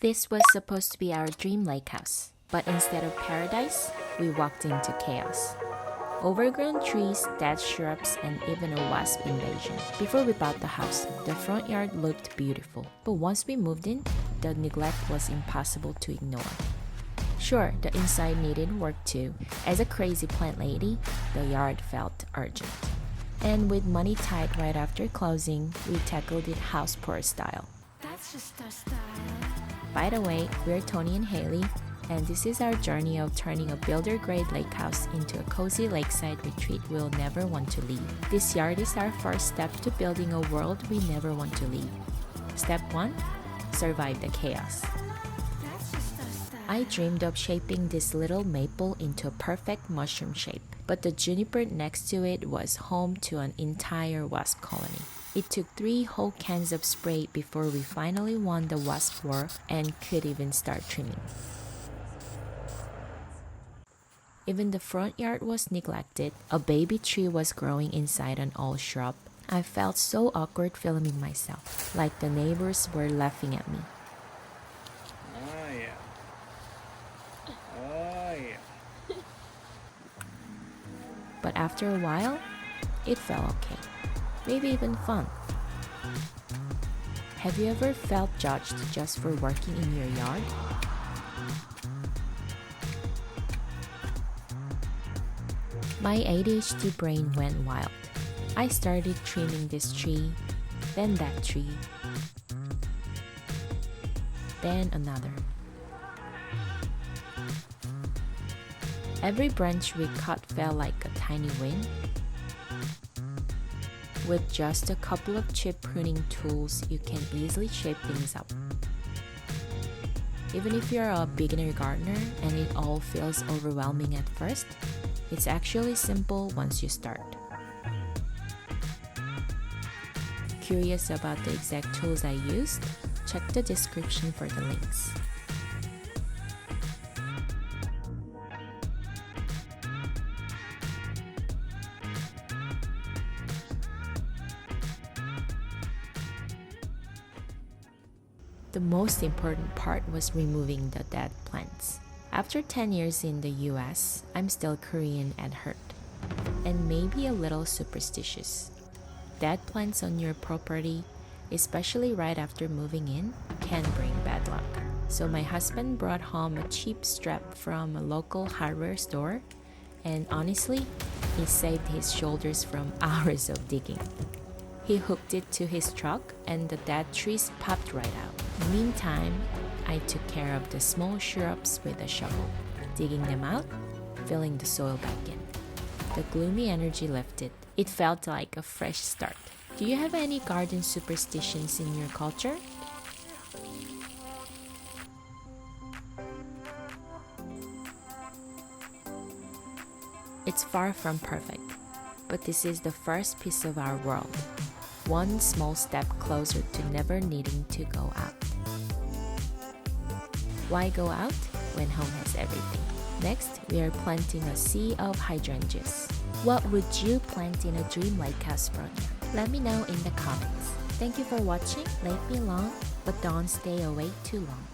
This was supposed to be our dream lake house, but instead of paradise, we walked into chaos. Overgrown trees, dead shrubs, and even a wasp invasion. Before we bought the house, the front yard looked beautiful, but once we moved in, the neglect was impossible to ignore. Sure, the inside needed work too. As a crazy plant lady, the yard felt urgent. And with money tight right after closing, we tackled it house poor style. That's just our style. By the way, we're Tony and Haley, and this is our journey of turning a builder-grade lake house into a cozy lakeside retreat we'll never want to leave. This yard is our first step to building a world we never want to leave. Step 1. Survive the chaos. That's just our style. I dreamed of shaping this little maple into a perfect mushroom shape, but the juniper next to it was home to an entire wasp colony. It took 3 whole cans of spray before we finally won the wasp war and could even start trimming. Even the front yard was neglected. A baby tree was growing inside an old shrub. I felt so awkward filming myself, like the neighbors were laughing at me. Oh yeah. Oh yeah. But after a while, it felt okay. Maybe even fun. Have you ever felt judged just for working in your yard? My ADHD brain went wild. I started trimming this tree, then that tree, then another. Every branch we cut felt like a tiny win. With just a couple of cheap pruning tools, you can easily shape things up. Even if you're a beginner gardener and it all feels overwhelming at first, it's actually simple once you start. Curious about the exact tools I used? Check the description for the links. The most important part was removing the dead plants. After 10 years in the US, I'm still Korean at heart, and maybe a little superstitious. Dead plants on your property, especially right after moving in, can bring bad luck. So my husband brought home a cheap strap from a local hardware store, and honestly, it saved his shoulders from hours of digging. He hooked it to his truck, and the dead trees popped right out. Meantime, I took care of the small shrubs with a shovel, digging them out, filling the soil back in. The gloomy energy lifted. It felt like a fresh start. Do you have any garden superstitions in your culture? It's far from perfect, but this is the first piece of our world. One small step closer to never needing to go out. Why go out when home has everything? Next, we are planting a sea of hydrangeas. What would you plant in a dream lake house front yard? Let me know in the comments. Thank you for watching. Leave me alone, but don't stay away too long.